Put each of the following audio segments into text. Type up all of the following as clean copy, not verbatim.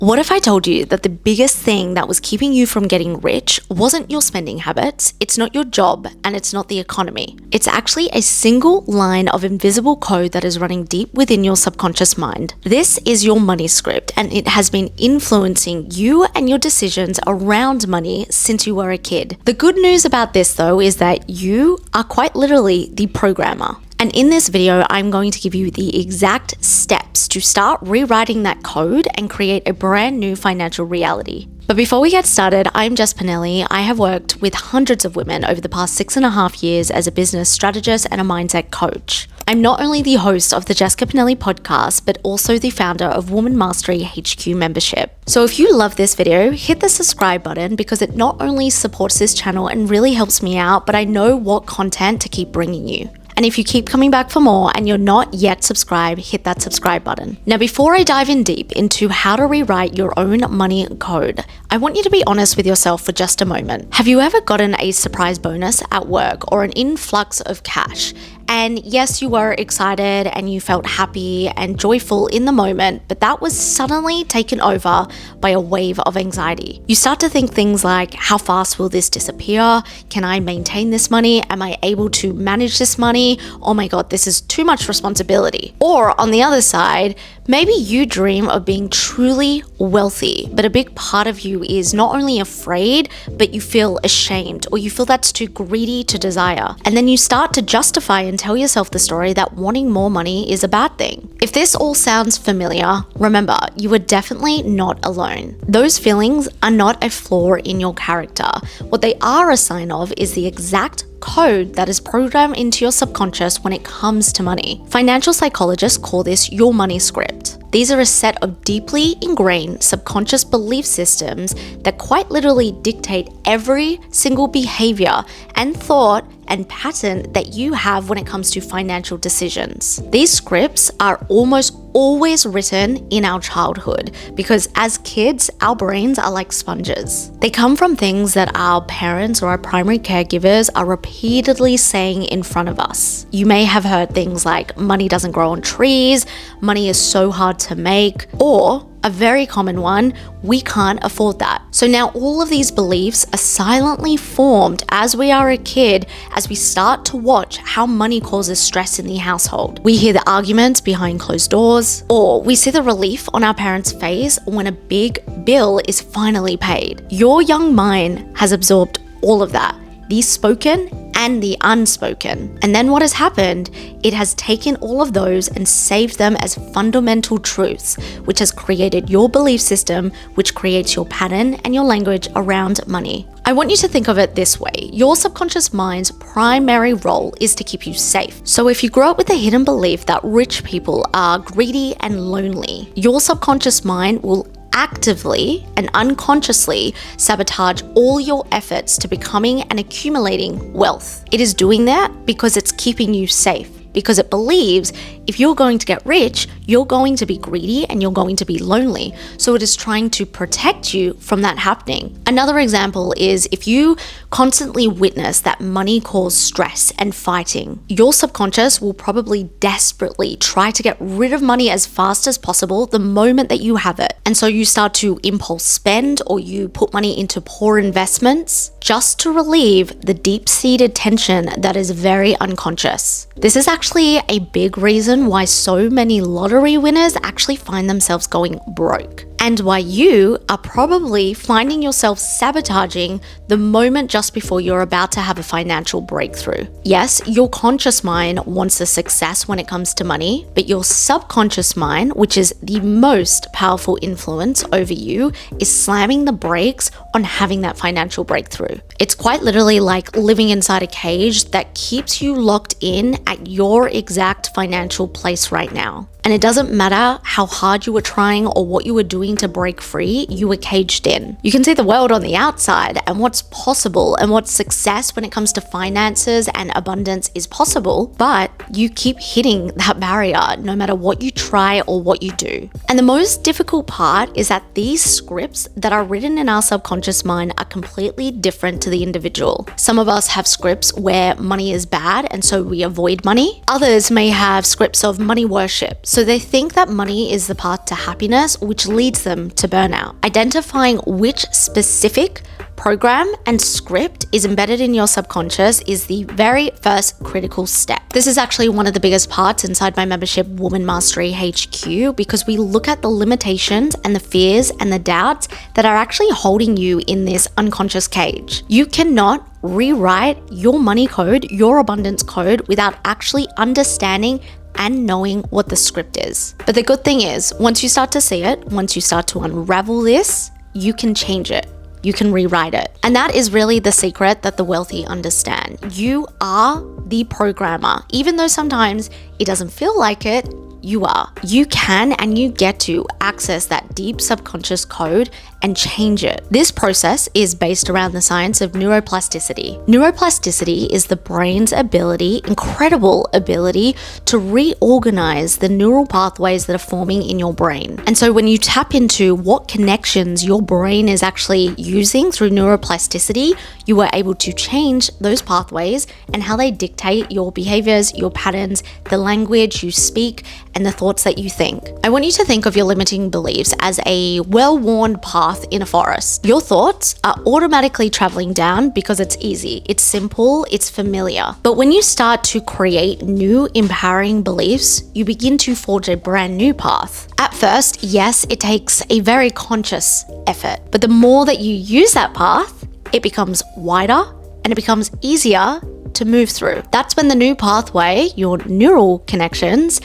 What if I told you that the biggest thing that was keeping you from getting rich wasn't your spending habits, it's not your job, and it's not the economy. It's actually a single line of invisible code that is running deep within your subconscious mind. This is your money script, and it has been influencing you and your decisions around money since you were a kid. The good news about this though is that you are quite literally the programmer. And in this video, I'm going to give you the exact steps to start rewriting that code and create a brand new financial reality. But before we get started, I'm Jess Pinili. I have worked with hundreds of women over the past 6.5 years as a business strategist and a mindset coach. I'm not only the host of the Jessica Pinili podcast, but also the founder of Woman Mastery HQ membership. So if you love this video, hit the subscribe button because it not only supports this channel and really helps me out, but I know what content to keep bringing you. And if you keep coming back for more and you're not yet subscribed, hit that subscribe button. Now, before I dive in deep into how to rewrite your own money code, I want you to be honest with yourself for just a moment. Have you ever gotten a surprise bonus at work or an influx of cash? And yes, you were excited and you felt happy and joyful in the moment, but that was suddenly taken over by a wave of anxiety. You start to think things like, how fast will this disappear? Can I maintain this money? Am I able to manage this money? Oh my God, this is too much responsibility. Or on the other side, maybe you dream of being truly wealthy, but a big part of you is not only afraid, but you feel ashamed, or you feel that's too greedy to desire. And then you start to justify and tell yourself the story that wanting more money is a bad thing. If this all sounds familiar, remember, you are definitely not alone. Those feelings are not a flaw in your character. What they are a sign of is the exact code that is programmed into your subconscious when it comes to money. Financial psychologists call this your money script. These are a set of deeply ingrained subconscious belief systems that quite literally dictate every single behavior and thought and pattern that you have when it comes to financial decisions. These scripts are almost always written in our childhood because as kids, our brains are like sponges. They come from things that our parents or our primary caregivers are repeatedly saying in front of us. You may have heard things like money doesn't grow on trees, money is so hard to make, or a very common one, we can't afford that. So now all of these beliefs are silently formed as we are a kid, as we start to watch how money causes stress in the household. We hear the arguments behind closed doors, or we see the relief on our parents' face when a big bill is finally paid. Your young mind has absorbed all of that, the spoken and the unspoken. And then what has happened? It has taken all of those and saved them as fundamental truths, which has created your belief system, which creates your pattern and your language around money. I want you to think of it this way. Your subconscious mind's primary role is to keep you safe. So if you grow up with a hidden belief that rich people are greedy and lonely, your subconscious mind will actively and unconsciously sabotage all your efforts to becoming and accumulating wealth. It is doing that because it's keeping you safe, because it believes if you're going to get rich, you're going to be greedy and you're going to be lonely. So it is trying to protect you from that happening. Another example is if you constantly witness that money causes stress and fighting, your subconscious will probably desperately try to get rid of money as fast as possible the moment that you have it. And so you start to impulse spend, or you put money into poor investments just to relieve the deep-seated tension that is very unconscious. This is actually a big reason why so many lottery winners actually find themselves going broke, and why you are probably finding yourself sabotaging the moment just before you're about to have a financial breakthrough. Yes, your conscious mind wants the success when it comes to money, but your subconscious mind, which is the most powerful influence over you, is slamming the brakes on having that financial breakthrough. It's quite literally like living inside a cage that keeps you locked in at your exact financial place right now. And it doesn't matter how hard you were trying or what you were doing to break free, you were caged in. You can see the world on the outside and what's possible and what success when it comes to finances and abundance is possible, but you keep hitting that barrier no matter what you try or what you do. And the most difficult part is that these scripts that are written in our subconscious mind are completely different to the individual. Some of us have scripts where money is bad and so we avoid money. Others may have scripts of money worship. So they think that money is the path to happiness, which leads them to burnout. Identifying which specific program and script is embedded in your subconscious is the very first critical step. This is actually one of the biggest parts inside my membership, Woman Mastery HQ, because we look at the limitations and the fears and the doubts that are actually holding you in this unconscious cage. You cannot rewrite your money code, your abundance code, without actually understanding and knowing what the script is. But the good thing is, once you start to see it, once you start to unravel this, you can change it. You can rewrite it. And that is really the secret that the wealthy understand. You are the programmer. Even though sometimes it doesn't feel like it, you are. You can and you get to access that deep subconscious code and change it. This process is based around the science of neuroplasticity. Neuroplasticity is the brain's ability, incredible ability, to reorganize the neural pathways that are forming in your brain. And so when you tap into what connections your brain is actually using through neuroplasticity, you are able to change those pathways and how they dictate your behaviors, your patterns, the language you speak, and the thoughts that you think. I want you to think of your limiting beliefs as a well-worn path in a forest. Your thoughts are automatically traveling down because it's easy, it's simple, it's familiar. But when you start to create new empowering beliefs, you begin to forge a brand new path. At first, yes, it takes a very conscious effort, but the more that you use that path, it becomes wider and it becomes easier to move through. That's when the new pathway, your neural connections,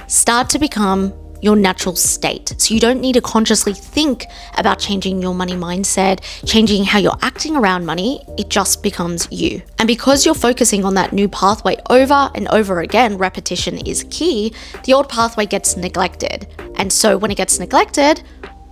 start to become your natural state. So you don't need to consciously think about changing your money mindset, changing how you're acting around money. It just becomes you. And because you're focusing on that new pathway over and over again, repetition is key, the old pathway gets neglected. And so when it gets neglected,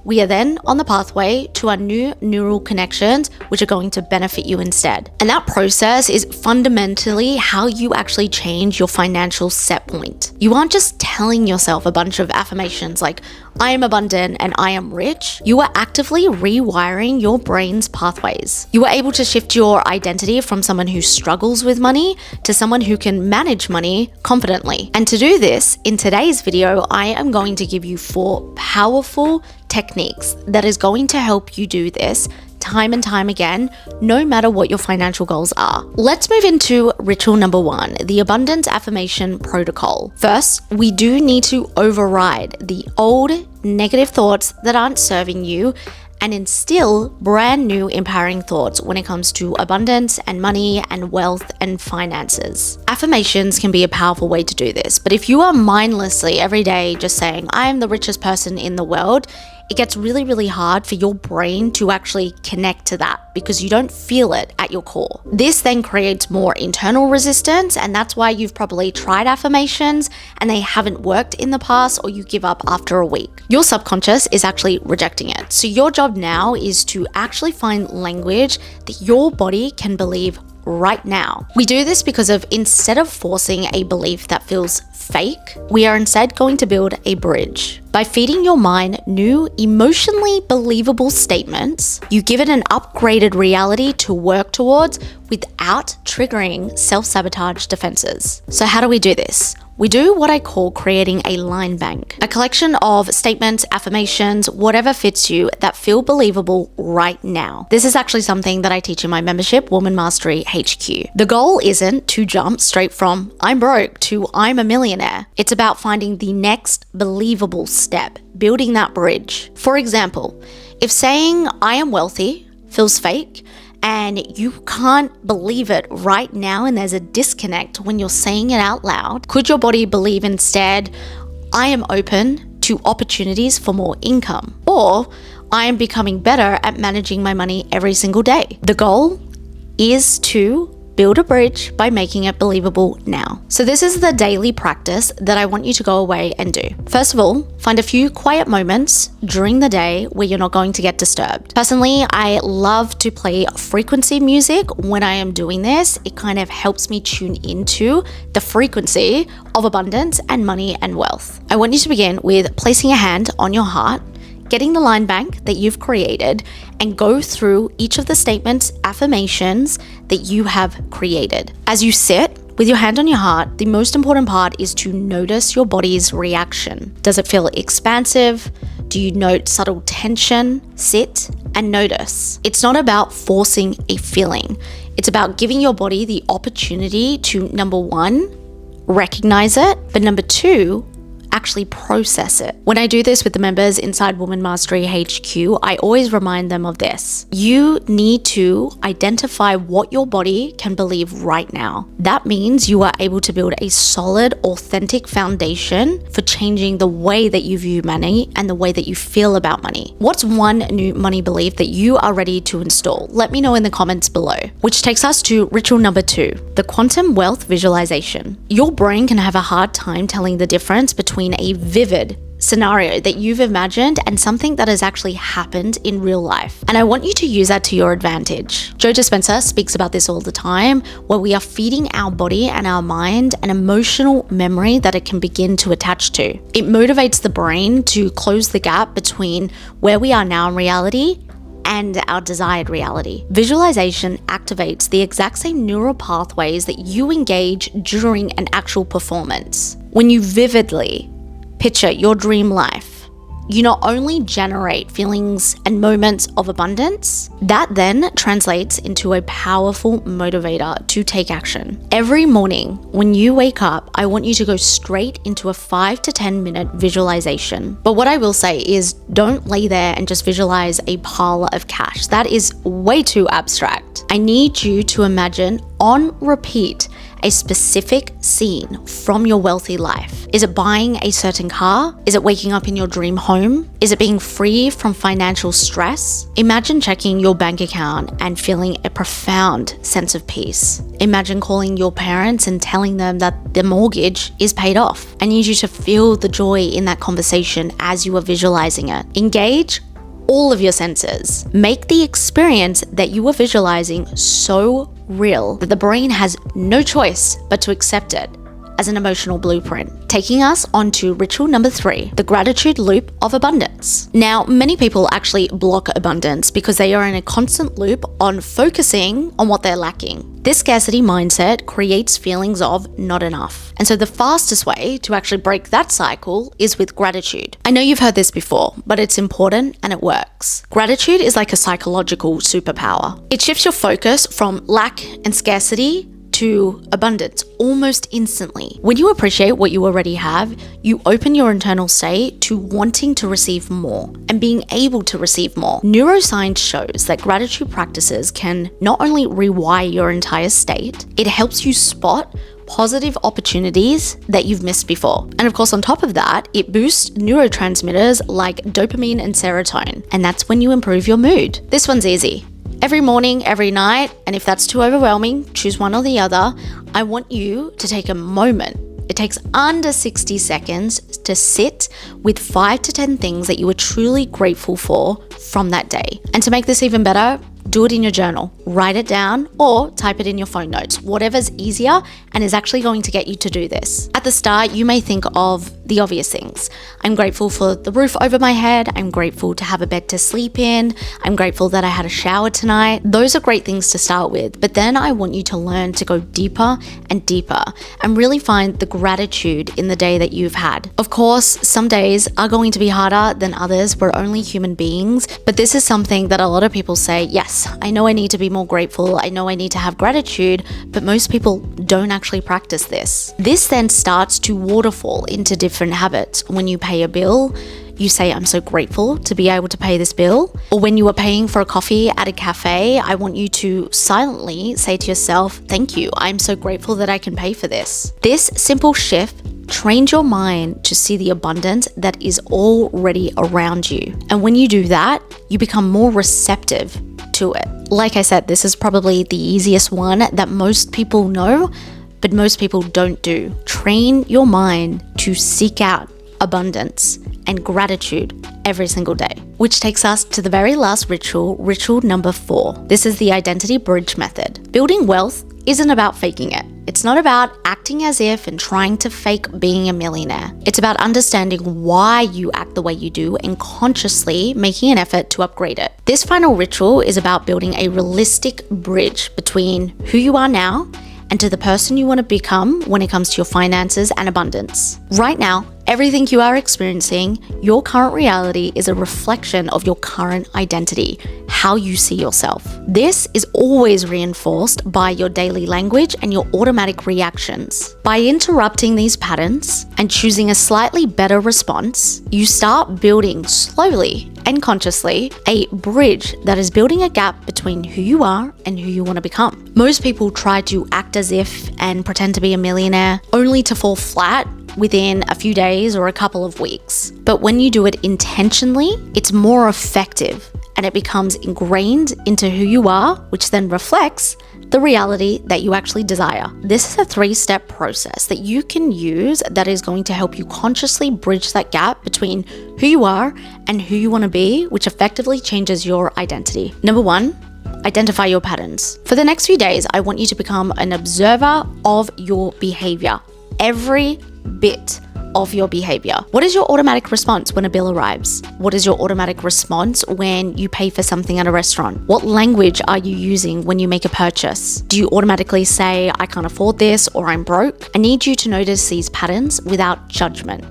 we are then on the pathway to our new neural connections, which are going to benefit you instead. And that process is fundamentally how you actually change your financial set point. You aren't just telling yourself a bunch of affirmations like, I am abundant and I am rich. You are actively rewiring your brain's pathways. You are able to shift your identity from someone who struggles with money to someone who can manage money confidently. And to do this, in today's video, I am going to give you 4 powerful techniques that is going to help you do this time and time again, no matter what your financial goals are. Let's move into ritual number 1, the abundance affirmation protocol. First, we do need to override the old negative thoughts that aren't serving you and instill brand new empowering thoughts when it comes to abundance and money and wealth and finances. Affirmations can be a powerful way to do this, but if you are mindlessly every day just saying, I am the richest person in the world, it gets really, really hard for your brain to actually connect to that because you don't feel it at your core. This then creates more internal resistance, and that's why you've probably tried affirmations and they haven't worked in the past, or you give up after a week. Your subconscious is actually rejecting it. So your job now is to actually find language that your body can believe right now. We do this because of, instead of forcing a belief that feels fake, we are instead going to build a bridge. By feeding your mind new, emotionally believable statements, you give it an upgraded reality to work towards without triggering self-sabotage defenses. So how do we do this? We do what I call creating a line bank, a collection of statements, affirmations, whatever fits you that feel believable right now. This is actually something that I teach in my membership, Woman Mastery HQ. The goal isn't to jump straight from I'm broke to I'm a millionaire. It's about finding the next believable step, building that bridge. For example, if saying I am wealthy feels fake, and you can't believe it right now and there's a disconnect when you're saying it out loud, could your body believe instead, I am open to opportunities for more income, or I am becoming better at managing my money every single day? The goal is to build a bridge by making it believable now. So this is the daily practice that I want you to go away and do. First of all, find a few quiet moments during the day where you're not going to get disturbed. Personally, I love to play frequency music when I am doing this. It kind of helps me tune into the frequency of abundance and money and wealth. I want you to begin with placing a hand on your heart, getting the line bank that you've created, and go through each of the statements, affirmations that you have created. As you sit, With your hand on your heart, the most important part is to notice your body's reaction. Does it feel expansive? Do you note subtle tension? Sit and notice. It's not about forcing a feeling. It's about giving your body the opportunity to, number one, recognize it, but number two, actually process it. When I do this with the members inside Woman Mastery HQ, I always remind them of this. You need to identify what your body can believe right now. That means you are able to build a solid, authentic foundation for changing the way that you view money and the way that you feel about money. What's one new money belief that you are ready to install? Let me know in the comments below. Which takes us to ritual number 2, the quantum wealth visualization. Your brain can have a hard time telling the difference between a vivid scenario that you've imagined and something that has actually happened in real life. And I want you to use that to your advantage. Joe Dispenza speaks about this all the time, where we are feeding our body and our mind an emotional memory that it can begin to attach to. It motivates the brain to close the gap between where we are now in reality and our desired reality. Visualization activates the exact same neural pathways that you engage during an actual performance. When you vividly picture your dream life, you not only generate feelings and moments of abundance, that then translates into a powerful motivator to take action. Every morning when you wake up, I want you to go straight into a 5 to 10 minute visualization. But what I will say is, don't lay there and just visualize a pile of cash. That is way too abstract. I need you to imagine on repeat a specific scene from your wealthy life. Is it buying a certain car? Is it waking up in your dream home? Is it being free from financial stress? Imagine checking your bank account and feeling a profound sense of peace. Imagine calling your parents and telling them that the mortgage is paid off. I need you to feel the joy in that conversation as you are visualizing it. Engage all of your senses. Make the experience that you are visualizing so real that the brain has no choice but to accept it as an emotional blueprint. Taking us onto ritual number 3, the gratitude loop of abundance. Now, many people actually block abundance because they are in a constant loop on focusing on what they're lacking. This scarcity mindset creates feelings of not enough. And so the fastest way to actually break that cycle is with gratitude. I know you've heard this before, but it's important and it works. Gratitude is like a psychological superpower. It shifts your focus from lack and scarcity to abundance almost instantly. When you appreciate what you already have, you open your internal state to wanting to receive more and being able to receive more. Neuroscience shows that gratitude practices can not only rewire your entire state, it helps you spot positive opportunities that you've missed before. And of course, on top of that, it boosts neurotransmitters like dopamine and serotonin. And that's when you improve your mood. This one's easy. Every morning, every night, and if that's too overwhelming, choose one or the other, I want you to take a moment. It takes under 60 seconds to sit with 5 to 10 things that you are truly grateful for from that day. And to make this even better, do it in your journal. Write it down or type it in your phone notes, whatever's easier and is actually going to get you to do this. At the start, you may think of the obvious things. I'm grateful for the roof over my head. I'm grateful to have a bed to sleep in. I'm grateful that I had a shower tonight. Those are great things to start with, but then I want you to learn to go deeper and deeper and really find the gratitude in the day that you've had. Of course, some days are going to be harder than others. We're only human beings, but this is something that a lot of people say, yes, I know I need to be more grateful. I know I need to have gratitude, but most people don't actually practice this. This then starts to waterfall into different habits. When you pay a bill, you say, I'm so grateful to be able to pay this bill. Or when you are paying for a coffee at a cafe, I want you to silently say to yourself, thank you. I'm so grateful that I can pay for this. This simple shift trains your mind to see the abundance that is already around you. And when you do that, you become more receptive to it. Like I said, this is probably the easiest one that most people know, but most people don't do. Train your mind to seek out abundance and gratitude every single day. Which takes us to the very last ritual, ritual number 4. This is the identity bridge method. Building wealth isn't about faking it. It's not about acting as if and trying to fake being a millionaire. It's about understanding why you act the way you do and consciously making an effort to upgrade it. This final ritual is about building a realistic bridge between who you are now and to the person you want to become when it comes to your finances and abundance. Right now, everything you are experiencing, your current reality is a reflection of your current identity, how you see yourself. This is always reinforced by your daily language and your automatic reactions. By interrupting these patterns and choosing a slightly better response, you start building slowly and consciously a bridge that is building a gap between who you are and who you want to become. Most people try to act as if and pretend to be a millionaire only to fall flat within a few days or a couple of weeks. But when you do it intentionally, it's more effective and it becomes ingrained into who you are, which then reflects the reality that you actually desire. This is a 3-step process that you can use that is going to help you consciously bridge that gap between who you are and who you want to be, which effectively changes your identity. Number 1, identify your patterns. For the next few days, I want you to become an observer of your behavior. Every bit of your behavior. What is your automatic response when a bill arrives? What is your automatic response when you pay for something at a restaurant? What language are you using when you make a purchase? Do you automatically say, I can't afford this, or I'm broke? I need you to notice these patterns without judgment.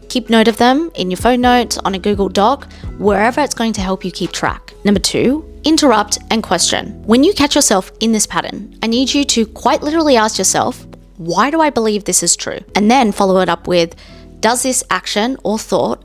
Keep note of them in your phone notes, on a Google Doc, wherever it's going to help you keep track. Number 2, interrupt and question. When you catch yourself in this pattern, I need you to quite literally ask yourself, why do I believe this is true? And then follow it up with, does this action or thought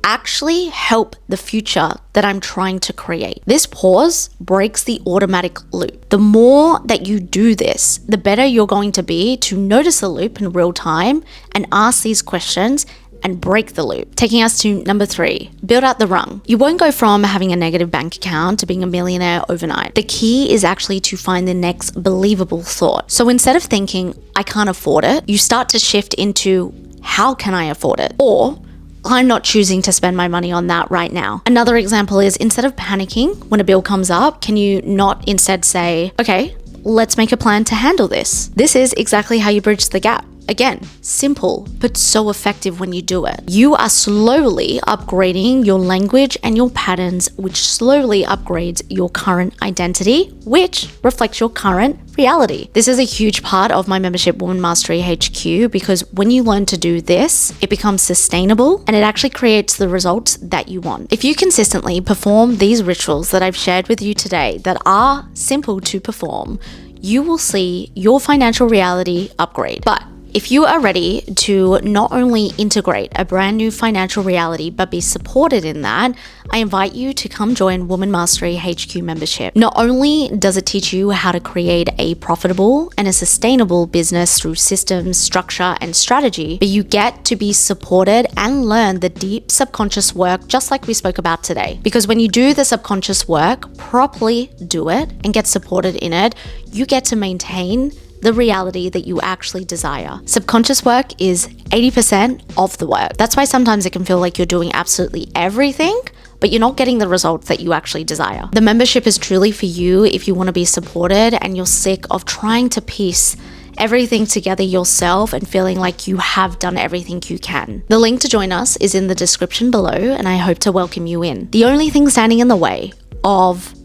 actually help the future that I'm trying to create? This pause breaks the automatic loop. The more that you do this, the better you're going to be to notice the loop in real time and ask these questions and break the loop. Taking us to number 3, build out the rung. You won't go from having a negative bank account to being a millionaire overnight. The key is actually to find the next believable thought. So instead of thinking, I can't afford it, you start to shift into, how can I afford it? Or, I'm not choosing to spend my money on that right now. Another example is, instead of panicking when a bill comes up, can you not instead say, okay, let's make a plan to handle this? This is exactly how you bridge the gap. Again, simple, but so effective when you do it. You are slowly upgrading your language and your patterns, which slowly upgrades your current identity, which reflects your current reality. This is a huge part of my membership, Woman Mastery HQ, because when you learn to do this, it becomes sustainable and it actually creates the results that you want. If you consistently perform these rituals that I've shared with you today that are simple to perform, you will see your financial reality upgrade. But if you are ready to not only integrate a brand new financial reality, but be supported in that, I invite you to come join Woman Mastery HQ membership. Not only does it teach you how to create a profitable and a sustainable business through systems, structure, and strategy, but you get to be supported and learn the deep subconscious work, just like we spoke about today. Because when you do the subconscious work, properly do it, and get supported in it, you get to maintain the reality that you actually desire. Subconscious work is 80% of the work. That's why sometimes it can feel like you're doing absolutely everything, but you're not getting the results that you actually desire. The membership is truly for you if you want to be supported and you're sick of trying to piece everything together yourself and feeling like you have done everything you can. The link to join us is in the description below, and I hope to welcome you in. The only thing standing in the way of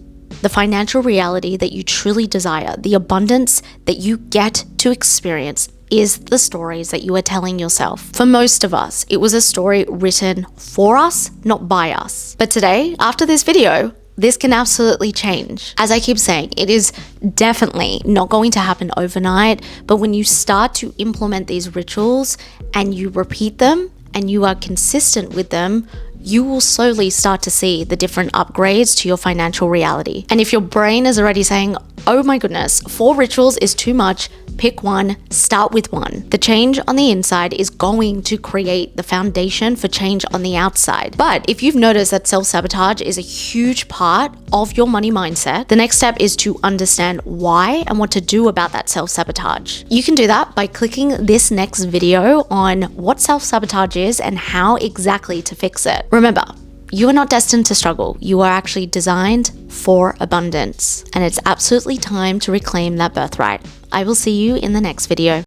the financial reality that you truly desire, the abundance that you get to experience, is the stories that you are telling yourself. For most of us, it was a story written for us, not by us. But today, after this video, this can absolutely change. As I keep saying, it is definitely not going to happen overnight, but when you start to implement these rituals and you repeat them and you are consistent with them, you will slowly start to see the different upgrades to your financial reality. And if your brain is already saying, oh my goodness, 4 rituals is too much, pick one, start with one. The change on the inside is going to create the foundation for change on the outside. But if you've noticed that self-sabotage is a huge part of your money mindset, the next step is to understand why and what to do about that self-sabotage. You can do that by clicking this next video on what self-sabotage is and how exactly to fix it. Remember, you are not destined to struggle. You are actually designed for abundance, and it's absolutely time to reclaim that birthright. I will see you in the next video.